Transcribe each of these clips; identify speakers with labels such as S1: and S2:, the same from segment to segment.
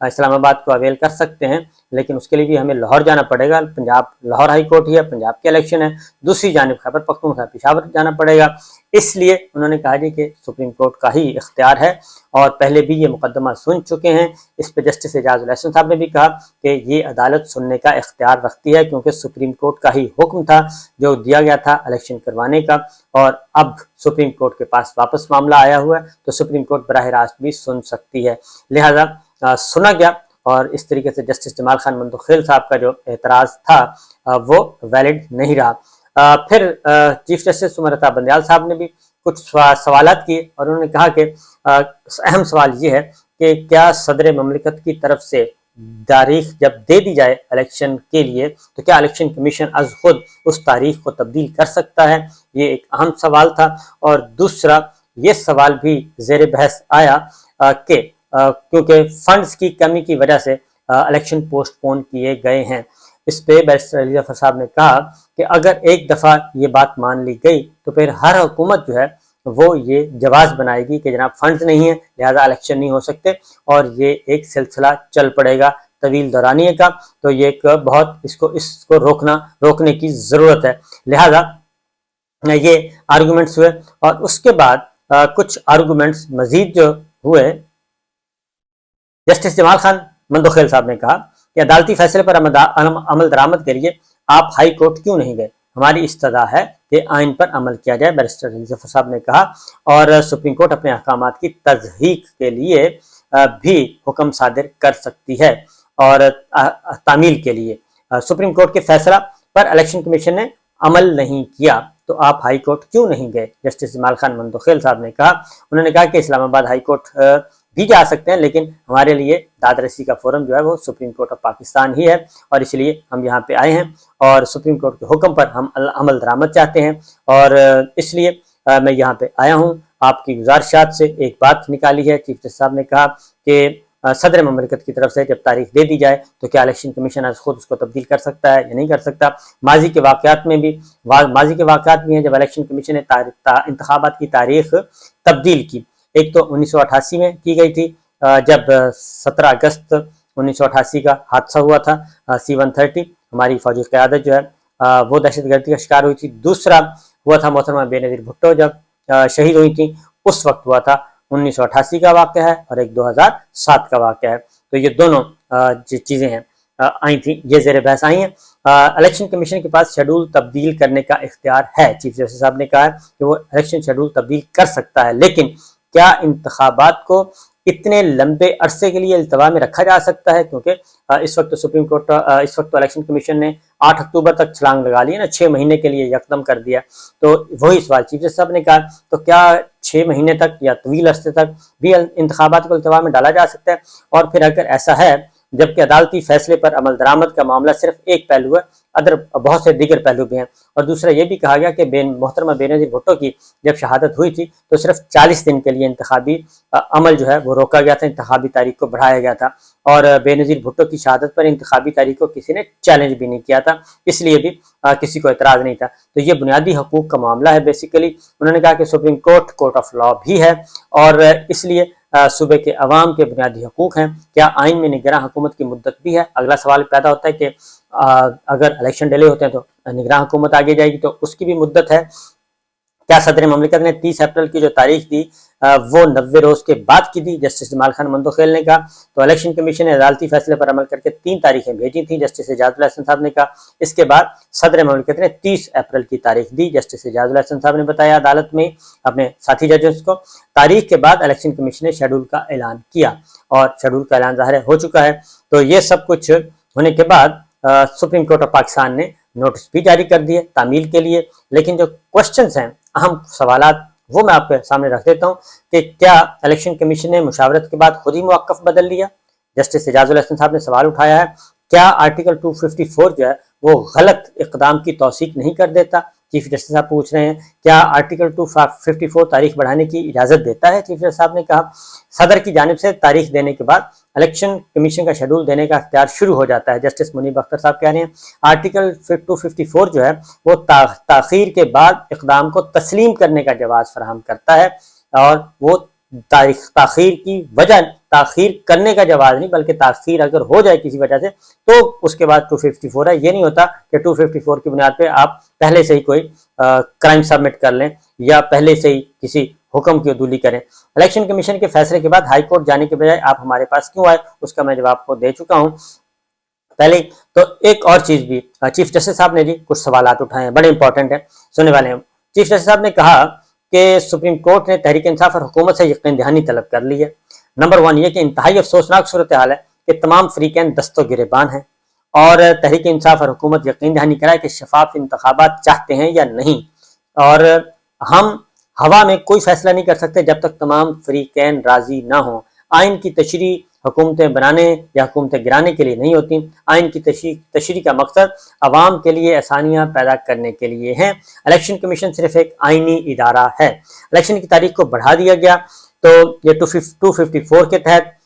S1: اسلام آباد کو اویل کر سکتے ہیں، لیکن اس کے لیے بھی ہمیں لاہور جانا پڑے گا۔ پنجاب لاہور ہائی کورٹ ہی ہے، پنجاب کے الیکشن ہے، دوسری جانب خیبر پختونخوا پشاور جانا پڑے گا۔ اس لیے انہوں نے کہا جی کہ سپریم کورٹ کا ہی اختیار ہے، اور پہلے بھی یہ مقدمہ سن چکے ہیں۔ اس پہ جسٹس اعجاز الاحسن صاحب نے بھی کہا کہ یہ عدالت سننے کا اختیار رکھتی ہے، کیونکہ سپریم کورٹ کا ہی حکم تھا جو دیا گیا تھا الیکشن کروانے کا، اور اب سپریم کورٹ کے پاس واپس معاملہ آیا ہوا ہے تو سپریم کورٹ براہ راست بھی سن سکتی ہے، لہذا سنا گیا۔ اور اس طریقے سے جسٹس جمال خان مندوخیل صاحب کا جو اعتراض تھا وہ ویلڈ نہیں رہا۔ پھر چیف جسٹس عمر عطا بندیال صاحب نے بھی کچھ سوالات کیے، اور انہوں نے کہا کہ اہم سوال یہ ہے کہ کیا صدر مملکت کی طرف سے تاریخ جب دے دی جائے الیکشن کے لیے تو کیا الیکشن کمیشن از خود اس تاریخ کو تبدیل کر سکتا ہے؟ یہ ایک اہم سوال تھا۔ اور دوسرا یہ سوال بھی زیر بحث آیا کہ کیونکہ فنڈز کی کمی کی وجہ سے الیکشن پوسٹ پون کیے گئے ہیں۔ اس پہ بیرسٹر علی ظفر صاحب نے کہا کہ اگر ایک دفعہ یہ بات مان لی گئی تو پھر ہر حکومت جو ہے وہ یہ جواز بنائے گی کہ جناب فنڈز نہیں ہیں لہذا الیکشن نہیں ہو سکتے، اور یہ ایک سلسلہ چل پڑے گا طویل دورانیے کا۔ تو یہ ایک بہت اس کو روکنے کی ضرورت ہے، لہذا یہ آرگومنٹس ہوئے۔ اور اس کے بعد کچھ آرگومنٹس مزید جو ہوئے، جسٹس جمال خان مندوخیل صاحب نے کہا کہ عدالتی فیصلے پر عمل درآمد کے لیے آپ ہائی کورٹ کیوں نہیں گئے؟ ہماری استدعا ہے کہ آئین پر عمل کیا جائے، بیرسٹر علی ظفر صاحب نے کہا، اور سپریم کورٹ اپنے احکامات کی تضحیق کے لیے بھی حکم صادر کر سکتی ہے، اور تعمیل کے لیے سپریم کورٹ کے فیصلہ پر الیکشن کمیشن نے عمل نہیں کیا تو آپ ہائی کورٹ کیوں نہیں گئے؟ جسٹس جمال خان مندوخیل صاحب نے کہا، انہوں نے کہا کہ اسلام آباد ہائی کورٹ بھی جا سکتے ہیں، لیکن ہمارے لیے داد رسی کا فورم جو ہے وہ سپریم کورٹ آف پاکستان ہی ہے، اور اس لیے ہم یہاں پہ آئے ہیں اور سپریم کورٹ کے حکم پر ہم عمل درآمد چاہتے ہیں، اور اس لیے میں یہاں پہ آیا ہوں۔ آپ کی گزارشات سے ایک بات نکالی ہے، چیف جسٹس صاحب نے کہا کہ صدر مملکت کی طرف سے جب تاریخ دے دی جائے تو کیا الیکشن کمیشن از خود اس کو تبدیل کر سکتا ہے یا نہیں کر سکتا؟ ماضی کے واقعات بھی ہیں جب الیکشن کمیشن نے انتخابات کی تاریخ تبدیل کی۔ ایک تو 1988 میں کی گئی تھی جب 17 اگست 1988 کا حادثہ ہوا تھا، C-130 ہماری فوجی قیادت جو ہے وہ دہشت گردی کا شکار ہوئی تھی۔ دوسرا ہوا تھا محترمہ بے نظیر بھٹو جب شہید ہوئی تھیں، اس وقت ہوا تھا 1988 کا واقعہ ہے، اور ایک 2007 کا واقعہ ہے۔ تو یہ دونوں چیزیں ہیں آئی تھیں، یہ زیر بحث آئی ہیں۔ الیکشن کمیشن کے پاس شیڈول تبدیل کرنے کا اختیار ہے، چیف جسٹس صاحب نے کہا ہے کہ وہ الیکشن شیڈول تبدیل کر سکتا ہے، لیکن کیا انتخابات کو اتنے لمبے عرصے کے لیے التوا میں رکھا جا سکتا ہے؟ کیونکہ اس وقت سپریم کورٹ الیکشن کمیشن نے 8 اکتوبر تک چھلانگ لگا لی ہے نا، 6 مہینے کے لیے یکدم کر دیا۔ تو وہی سوال چیف جسٹس صاحب نے کہا، تو کیا 6 مہینے تک یا طویل عرصے تک بھی انتخابات کو التوا میں ڈالا جا سکتا ہے؟ اور پھر اگر ایسا ہے جبکہ عدالتی فیصلے پر عمل درآمد کا معاملہ صرف ایک پہلو ہے، بہت سے دیگر پہلو بھی ہیں۔ اور دوسرا یہ بھی کہا گیا کہ محترمہ بے نظیر بھٹو کی جب شہادت ہوئی تھی تو صرف 40 دن کے لیے انتخابی عمل جو ہے وہ روکا گیا تھا، انتخابی تاریخ کو بڑھایا گیا تھا، اور بے نظیر بھٹو کی شہادت پر انتخابی تاریخ کو کسی نے چیلنج بھی نہیں کیا تھا، اس لیے بھی کسی کو اعتراض نہیں تھا۔ تو یہ بنیادی حقوق کا معاملہ ہے بیسیکلی۔ انہوں نے کہا کہ سپریم کورٹ آف لا بھی ہے، اور اس لیے صوبے کے عوام کے بنیادی حقوق ہیں۔ کیا آئین میں نگراں حکومت کی مدت بھی ہے؟ اگلا سوال پیدا ہوتا ہے کہ اگر الیکشن ڈیلے ہوتے ہیں تو نگراں حکومت آگے جائے گی تو اس کی بھی مدت ہے۔ کیا صدر مملکت نے 30 اپریل کی جو تاریخ دی وہ 90 روز کے بعد کی دی؟ جسٹس جمال خان مندوخیل نے کہا۔ تو الیکشن کمیشن نے عدالتی فیصلے پر عمل کر کے 3 تاریخیں بھیجی تھیں، جسٹس اعجاز الاحسن صاحب نے کہا۔ اس کے بعد صدر مملکت نے 30 اپریل کی تاریخ دی، جسٹس اعجاز الاحسن صاحب نے بتایا عدالت میں اپنے ساتھی ججز کو۔ تاریخ کے بعد الیکشن کمیشن نے شیڈول کا اعلان کیا، اور شیڈول کا اعلان ظاہر ہو چکا ہے۔ تو یہ سب کچھ ہونے کے بعد سپریم کورٹ آف پاکستان نے نوٹس بھی جاری کر دیے تعمیل کے لیے، لیکن جو کوشچنز ہیں، اہم سوالات، وہ میں آپ کے سامنے رکھ دیتا ہوں کہ کیا الیکشن کمیشن نے مشاورت کے بعد خود ہی موقف بدل لیا؟ جسٹس اعجاز الاحسن صاحب نے سوال اٹھایا ہے، کیا آرٹیکل 254 جو ہے وہ غلط اقدام کی توثیق نہیں کر دیتا؟ چیف جسٹس صاحب پوچھ رہے ہیں کیا آرٹیکل 254 تاریخ بڑھانے کی اجازت دیتا ہے؟ چیف جسٹس صاحب نے کہا صدر کی جانب سے تاریخ دینے کے بعد الیکشن کمیشن کا شیڈول دینے کا اختیار شروع ہو جاتا ہے۔ جسٹس منیب اختر صاحب کہہ رہے ہیں آرٹیکل 254 جو ہے وہ تاخیر کے بعد اقدام کو تسلیم کرنے کا جواز فراہم کرتا ہے، اور وہ تاخیر کی وجہ تاخیر کرنے کا جواز نہیں، بلکہ تاخیر اگر ہو جائے کسی وجہ سے تو اس کے بعد 254 ہے۔ یہ نہیں ہوتا کہ 254 کی بنیاد پہ آپ پہلے سے ہی کوئی کرائم سبمٹ کر لیں یا پہلے سے ہی کسی حکم کی عدولی کریں۔ الیکشن کمیشن کے فیصلے کے بعد ہائی کورٹ جانے کے بجائے آپ ہمارے پاس کیوں آئے، اس کا میں جواب آپ کو دے چکا ہوں پہلے۔ تو ایک اور چیز بھی چیف جسٹس صاحب نے جی کچھ سوالات اٹھائے ہیں، بڑے امپورٹنٹ ہیں، سننے والے ہیں۔ چیف جسٹس صاحب نے کہا کہ سپریم کورٹ نے تحریک انصاف اور حکومت سے یقین دہانی طلب کر لی ہے۔ نمبر 1 یہ کہ انتہائی افسوسناک صورتحال ہے کہ تمام فریقین دست و گریبان ہیں اور تحریک انصاف اور حکومت یقین دہانی کرائے کہ شفاف انتخابات چاہتے ہیں یا نہیں، اور ہم ہوا میں کوئی فیصلہ نہیں کر سکتے جب تک تمام فریقین راضی نہ ہوں۔ آئین کی تشریح حکومتیں بنانے یا حکومتیں گرانے کے لیے نہیں ہوتی، آئین کی تشریح کا مقصد عوام کے لیے آسانیاں پیدا کرنے کے لیے ہے۔ الیکشن کمیشن صرف ایک آئینی ادارہ ہے۔ الیکشن کی تاریخ کو بڑھا دیا گیا تو یہ 254 کے تحت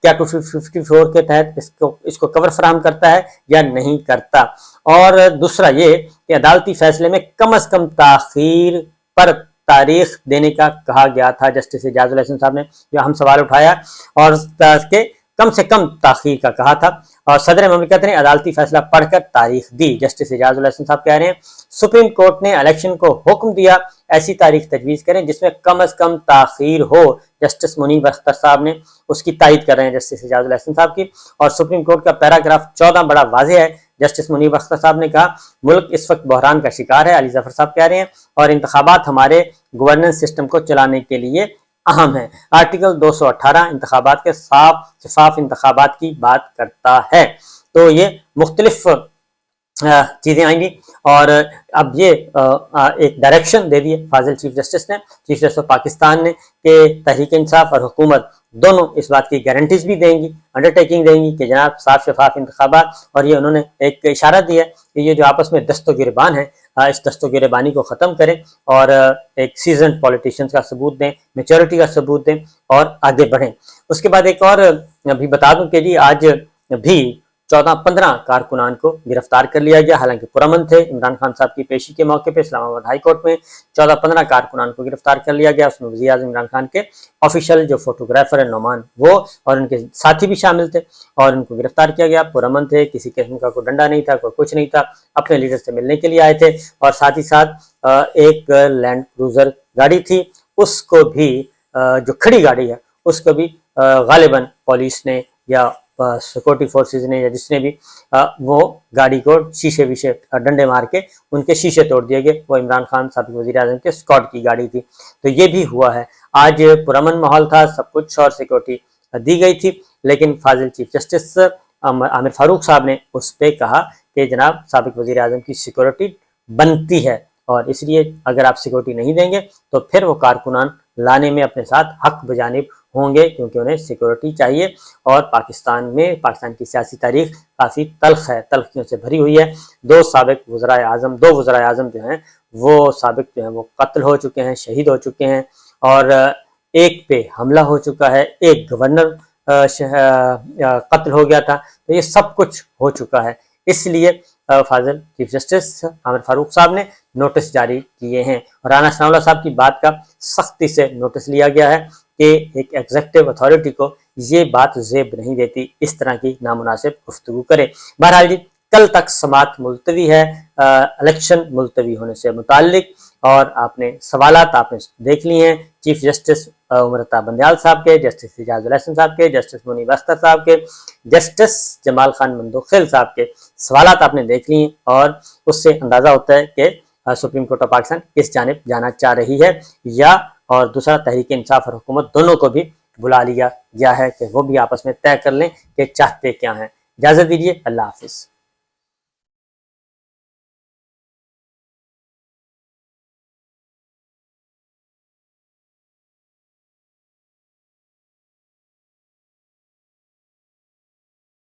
S1: کیا 254 کے تحت اس کو کور فراہم کرتا ہے یا نہیں کرتا، اور دوسرا یہ کہ عدالتی فیصلے میں کم از کم تاخیر پر تاریخ دینے کا کہا گیا تھا۔ جسٹس اعجاز الحسن صاحب نے جو ہم سوال اٹھایا اور کہ کم سے کم تاخیر کا کہا تھا، اور صدر مملکت نے عدالتی فیصلہ پڑھ کر تاریخ دی۔ جسٹس اعجاز الحسن صاحب کہہ رہے ہیں سپریم کورٹ نے الیکشن کو حکم دیا ایسی تاریخ تجویز کریں جس میں کم از کم تاخیر ہو۔ جسٹس منیب اختر صاحب نے اس کی تائید کر رہے ہیں جسٹس اعجاز الحسن صاحب کی، اور سپریم کورٹ کا پیراگراف 14 بڑا واضح ہے۔ جسٹس منیب اختر صاحب نے کہا ملک اس وقت بحران کا شکار ہے، علی ظفر صاحب کہہ رہے ہیں، اور انتخابات ہمارے گورننس سسٹم کو چلانے کے لیے اہم ہے۔ آرٹیکل 218 انتخابات کے شفاف انتخابات کی بات کرتا ہے۔ تو یہ مختلف چیزیں آئیں گی، اور اب یہ ایک ڈائریکشن دے دیے فاضل چیف جسٹس نے، چیف جسٹس آف پاکستان نے، کہ تحریک انصاف اور حکومت دونوں اس بات کی گارنٹیز بھی دیں گی، انڈرٹیکنگ دیں گی کہ جناب صاف شفاف انتخابات، اور یہ انہوں نے ایک اشارہ دیا کہ یہ جو آپس میں دست و گریبان ہے اس دست و گریبانی کو ختم کریں اور ایک سیزنڈ پولیٹیشنز کا ثبوت دیں، میچورٹی کا ثبوت دیں اور آگے بڑھیں۔ اس کے بعد ایک اور بھی بتا دوں کہ جی آج بھی 14-15 کارکنان کو گرفتار کر لیا گیا، حالانکہ پرامن تھے۔ عمران خان صاحب کی پیشی کے موقع پہ اسلام آباد ہائی کورٹ میں 14-15 کارکنان کو گرفتار کر لیا گیا۔ اس میں وزیر اعظم عمران خان کے آفیشیل جو فوٹوگرافر ہیں نعمان وہ اور ان کے ساتھی بھی شامل تھے، اور ان کو گرفتار کیا گیا۔ پرامن تھے، کسی قسم کا کوئی ڈنڈا نہیں تھا، کوئی کچھ نہیں تھا، اپنے لیڈر سے ملنے کے لیے آئے تھے، اور ساتھ ہی ساتھ ایک لینڈ کروزر گاڑی تھی، اس کو بھی جو کھڑی گاڑی ہے اس کو بھی غالباً پولیس نے یا سیکورٹی فورسز نے یا جس نے بھی وہ گاڑی کو شیشے ویشے ڈنڈے مار کے ان کے شیشے توڑ دیے گئے۔ وہ عمران خان سابق وزیر اعظم کے اسکواڈ کی گاڑی تھی۔ تو یہ بھی ہوا ہے، آج پرامن ماحول تھا، سب کچھ اور سیکورٹی دی گئی تھی، لیکن فاضل چیف جسٹس عامر فاروق صاحب نے اس پہ کہا کہ جناب سابق وزیر اعظم کی سیکورٹی بنتی ہے، اور اس لیے اگر آپ سیکورٹی نہیں دیں گے تو پھر وہ کارکنان لانے میں اپنے ساتھ حق بجانب ہوں گے، کیونکہ انہیں سیکورٹی چاہیے۔ اور پاکستان کی سیاسی تاریخ کافی تلخ ہے، تلخیوں سے بھری ہوئی ہے۔ دو وزرائے اعظم جو ہیں وہ سابق جو ہیں وہ قتل ہو چکے ہیں، شہید ہو چکے ہیں، اور ایک پہ حملہ ہو چکا ہے، ایک گورنر قتل ہو گیا تھا، تو یہ سب کچھ ہو چکا ہے۔ اس لیے فاضل چیف جسٹس عامر فاروق صاحب نے نوٹس جاری کیے ہیں، اور رانا ثناء اللہ صاحب کی بات کا سختی سے نوٹس لیا گیا ہے کہ ایک ایگزیکٹو اتھارٹی کو یہ بات زیب نہیں دیتی اس طرح کی نامناسب گفتگو کرے۔ بہرحال جی کل تک سماعت ملتوی ہے الیکشن ملتوی ہونے سے متعلق، اور آپ نے سوالات آپ نے دیکھ لی ہیں چیف جسٹس عمر عطا بندیال صاحب کے، جسٹس اعجاز الحسن صاحب کے، جسٹس منیب اختر صاحب کے، جسٹس جمال خان مندوخیل صاحب کے سوالات آپ نے دیکھ لی ہیں، اور اس سے اندازہ ہوتا ہے کہ سپریم کورٹ آف پاکستان کس جانب جانا چاہ رہی ہے، یا اور دوسرا تحریک انصاف اور حکومت دونوں کو بھی بلا لیا گیا ہے کہ وہ بھی آپس میں طے کر لیں کہ چاہتے کیا ہیں۔ اجازت دیجیے، اللہ حافظ۔